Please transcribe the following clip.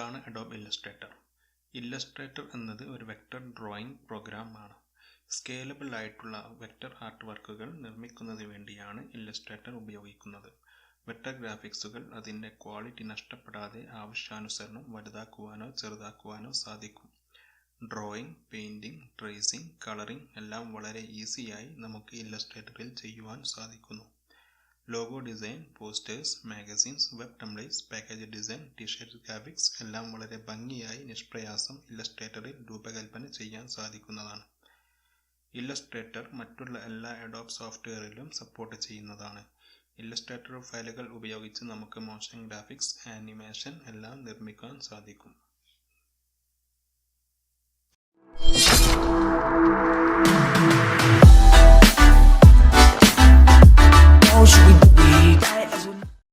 എന്താണ് Adobe Illustrator? Illustrator എന്നത് ഒരു വെക്ടർ ഡ്രോയിങ് പ്രോഗ്രാമാണ്. സ്കേലബിൾ ആയിട്ടുള്ള വെക്ടർ ആർട്ട് വർക്കുകൾ നിർമ്മിക്കുന്നതിന് വേണ്ടിയാണ് ഇല്ലസ്ട്രേറ്റർ ഉപയോഗിക്കുന്നത്. വെക്ടർ ഗ്രാഫിക്സുകൾ അതിൻ്റെ ക്വാളിറ്റി നഷ്ടപ്പെടാതെ ആവശ്യാനുസരണം വലുതാക്കുവാനോ ചെറുതാക്കുവാനോ സാധിക്കും. ഡ്രോയിങ്, പെയിൻറ്റിംഗ്, ട്രേസിംഗ്, കളറിംഗ് എല്ലാം വളരെ ഈസിയായി നമുക്ക് ഇല്ലസ്ട്രേറ്ററിൽ ചെയ്യുവാൻ സാധിക്കുന്നു. Logo design, posters, magazines, web templates, package design, T-shirt graphics എല്ലാം വളരെ ഭംഗിയായി നിഷ്പ്രയാസം ഇല്ലസ്ട്രേറ്ററിൽ രൂപകൽപ്പന ചെയ്യാൻ സാധിക്കുന്നതാണ്. ഇല്ലസ്ട്രേറ്റർ മറ്റുള്ള എല്ലാ അഡോബ് സോഫ്റ്റ്വെയറിലും സപ്പോർട്ട് ചെയ്യുന്നതാണ്. ഇല്ലസ്ട്രേറ്റർ ഫയലുകൾ ഉപയോഗിച്ച് നമുക്ക് മോഷൻ ഗ്രാഫിക്സ്, ആനിമേഷൻ എല്ലാം നിർമ്മിക്കാൻ സാധിക്കും.